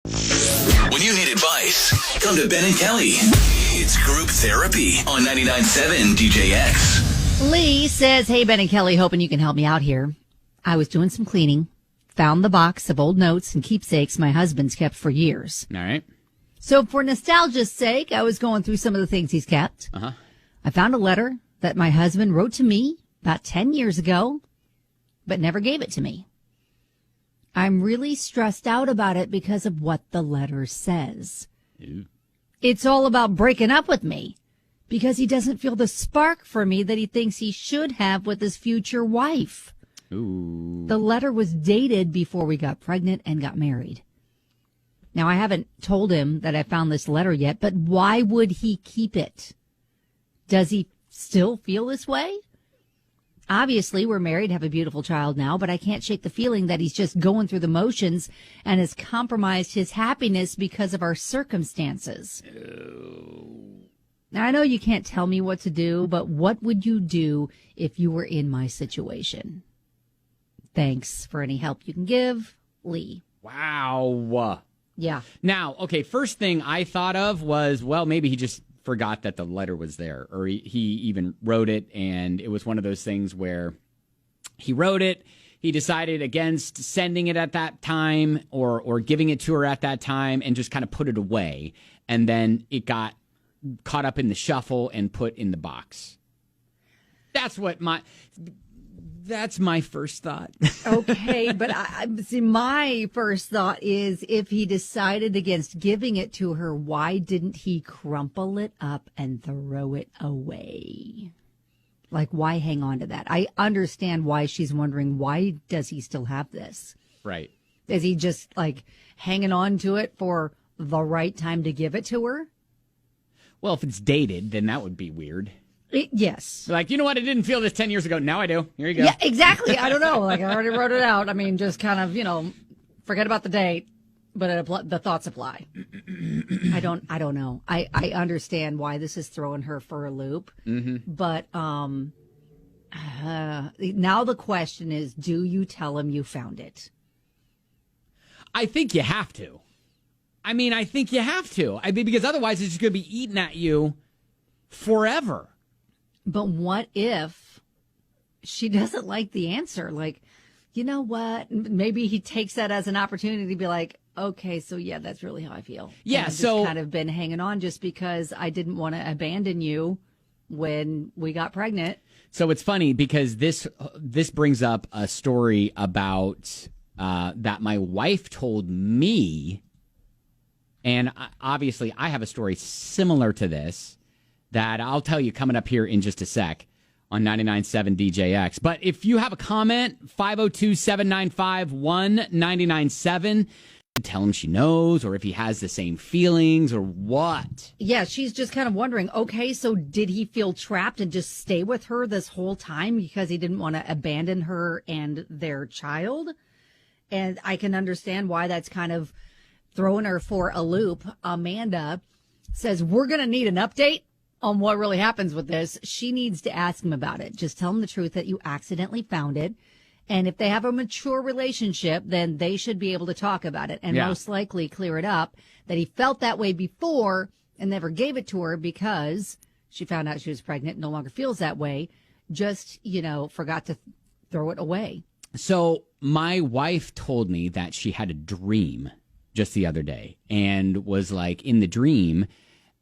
When you need advice, come to Ben and Kelly. It's group therapy on 99.7 DJX. Leigh says, hey, Ben and Kelly, hoping you can help me out here. I was doing some cleaning, found the box of old notes and keepsakes my husband's kept for years. All right. So for nostalgia's sake, I was going through some of the things he's kept. Uh-huh. I found a letter that my husband wrote to me about 10 years ago, but never gave it to me. I'm really stressed out about it because of what the letter says. Ew. It's all about breaking up with me because he doesn't feel the spark for me that he thinks he should have with his future wife. Ooh. The letter was dated before we got pregnant and got married. Now, I haven't told him that I found this letter yet, but why would he keep it? Does he still feel this way? Obviously, we're married, have a beautiful child now, but I can't shake the feeling that he's just going through the motions and has compromised his happiness because of our circumstances. Now, I know you can't tell me what to do, but what would you do if you were in my situation? Thanks for any help you can give, Leigh. Wow. Yeah. Now, okay, first thing I thought of was, well, maybe he just forgot that the letter was there, or he even wrote it, and it was one of those things where he wrote it, he decided against sending it at that time or giving it to her at that time and just kind of put it away, and then it got caught up in the shuffle and put in the box. That's my first thought. Okay, but see, my first thought is if he decided against giving it to her, why didn't he crumple it up and throw it away? Like, why hang on to that? I understand why she's wondering, why does he still have this? Right. Is he just, like, hanging on to it for the right time to give it to her? Well, if it's dated, then that would be weird. Yes. Like, you know what? I didn't feel this 10 years ago. Now I do. Here you go. Yeah, exactly. I don't know. Like, I already wrote it out. I mean, just kind of, forget about the date, but the thoughts apply. I don't know. I understand why this is throwing her for a loop. Mm-hmm. But now the question is, do you tell him you found it? I think you have to. I think you have to. Because otherwise it's just going to be eating at you forever. But what if she doesn't like the answer? Like, you know what? Maybe he takes that as an opportunity to be like, okay, so yeah, that's really how I feel. Yeah, and I've just kind of been hanging on just because I didn't want to abandon you when we got pregnant. So it's funny because this brings up a story about that my wife told me, and obviously I have a story similar to this that I'll tell you coming up here in just a sec on 99.7 DJX. But if you have a comment, 502-795-1997, tell him she knows, or if he has the same feelings or what. Yeah, she's just kind of wondering, okay, so did he feel trapped and just stay with her this whole time because he didn't want to abandon her and their child? And I can understand why that's kind of throwing her for a loop. Amanda says, we're going to need an update on what really happens with this. She needs to ask him about it. Just tell him the truth that you accidentally found it. And if they have a mature relationship, then they should be able to talk about it and most likely clear it up that he felt that way before and never gave it to her because she found out she was pregnant, no longer feels that way, just, forgot to throw it away. So my wife told me that she had a dream just the other day and was like in the dream.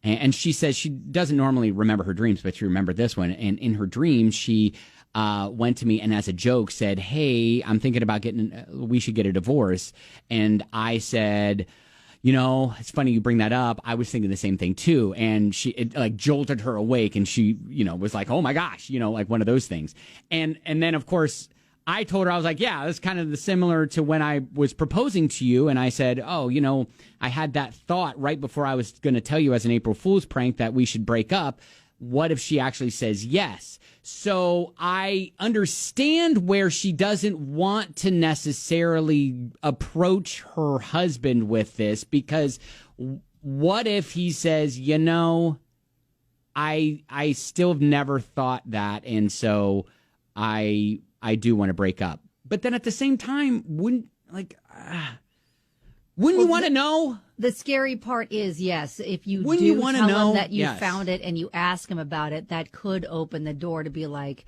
And she says she doesn't normally remember her dreams, but she remembered this one. And in her dream, she went to me and as a joke said, hey, I'm thinking about we should get a divorce. And I said, it's funny you bring that up. I was thinking the same thing too. And it jolted her awake and she, was like, oh my gosh, like one of those things. And then of course I told her, I was like, yeah, that's kind of similar to when I was proposing to you. And I said, oh, I had that thought right before I was going to tell you as an April Fool's prank that we should break up. What if she actually says yes? So I understand where she doesn't want to necessarily approach her husband with this, because what if he says, I still have never thought that. And so I do want to break up. But then at the same time, Wouldn't you want to know? The scary part is, yes, if you Wouldn't do you wanna tell know? him that you Yes. found it and you ask him about it, that could open the door to be like,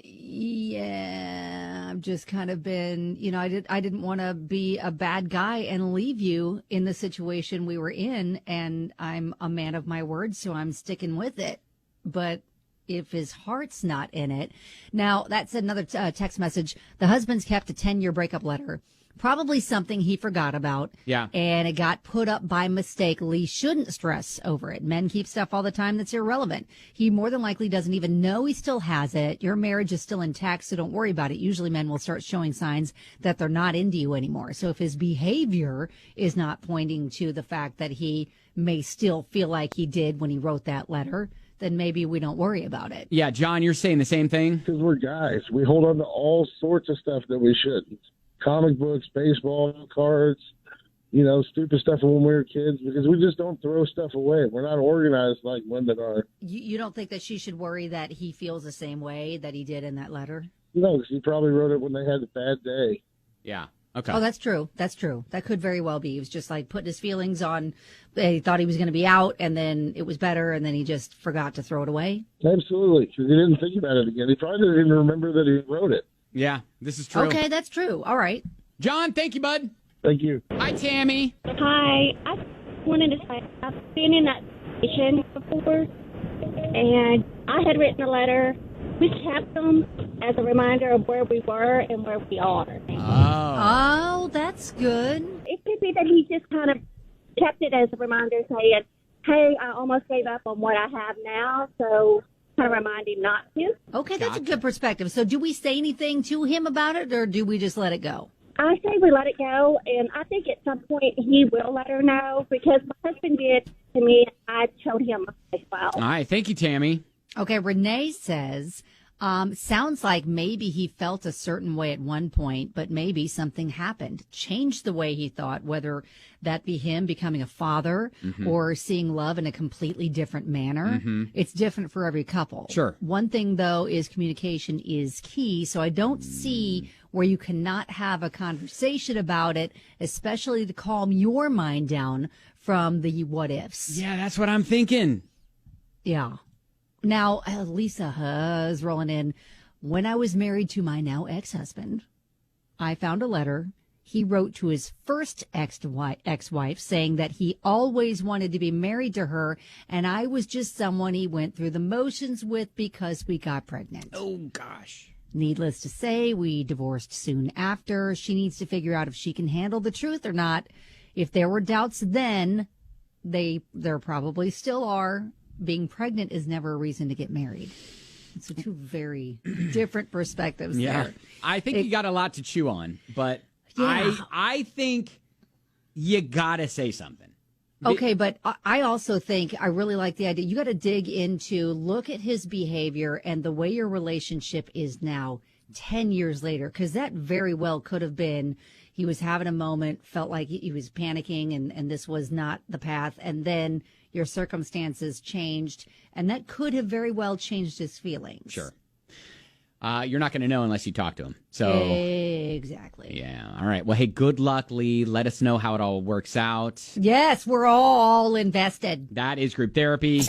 yeah, I've just kind of been, I didn't want to be a bad guy and leave you in the situation we were in, and I'm a man of my word, so I'm sticking with it. But if his heart's not in it, now that's another text message. The husband's kept a 10-year breakup letter. Probably something he forgot about. Yeah. And it got put up by mistake. Leigh shouldn't stress over it. Men keep stuff all the time that's irrelevant. He more than likely doesn't even know he still has it. Your marriage is still intact, so don't worry about it. Usually men will start showing signs that they're not into you anymore. So if his behavior is not pointing to the fact that he may still feel like he did when he wrote that letter, then maybe we don't worry about it. Yeah, John, you're saying the same thing? Because we're guys. We hold on to all sorts of stuff that we shouldn't. Comic books, baseball cards, stupid stuff from when we were kids, because we just don't throw stuff away. We're not organized like women are. You don't think that she should worry that he feels the same way that he did in that letter? No, because he probably wrote it when they had a bad day. Yeah. Okay. Oh, that's true. That's true. That could very well be. He was just like putting his feelings on. He thought he was going to be out, and then it was better, and then he just forgot to throw it away. Absolutely, because he didn't think about it again. He probably didn't even remember that he wrote it. Yeah, this is true. Okay, that's true. All right. John, thank you, bud. Thank you. Hi, Tammy. Hi, I wanted to say I've been in that situation before, and I had written a letter. We kept them as a reminder of where we were and where we are. Oh. Oh, that's good. It could be that he just kind of kept it as a reminder, saying, hey, I almost gave up on what I have now, so kind of remind him not to. Okay, that's a good perspective. So do we say anything to him about it, or do we just let it go? I say we let it go, and I think at some point he will let her know, because my husband did to me. I showed him as well. All right, thank you, Tammy. Okay, Renee says, sounds like maybe he felt a certain way at one point, but maybe something happened, changed the way he thought, whether that be him becoming a father or seeing love in a completely different manner. It's different for every couple. Sure. One thing, though, is communication is key. So I don't see where you cannot have a conversation about it, especially to calm your mind down from the what ifs. Yeah, that's what I'm thinking. Yeah. Now, Lisa is rolling in. When I was married to my now ex-husband, I found a letter he wrote to his first ex-wife saying that he always wanted to be married to her, and I was just someone he went through the motions with because we got pregnant. Oh, gosh. Needless to say, we divorced soon after. She needs to figure out if she can handle the truth or not. If there were doubts then, there probably still are. Being pregnant is never a reason to get married. So two very different perspectives there. I think you got a lot to chew on, but Yeah. I think you got to say something. Okay, but I also think I really like the idea. You got to dig into, look at his behavior and the way your relationship is now 10 years later, because that very well could have been he was having a moment, felt like he was panicking, and this was not the path. And then your circumstances changed, and that could have very well changed his feelings. Sure. You're not going to know unless you talk to him. So Exactly. yeah. All right. Well, hey, good luck, Leigh. Let us know how it all works out. Yes, we're all invested. That is group therapy.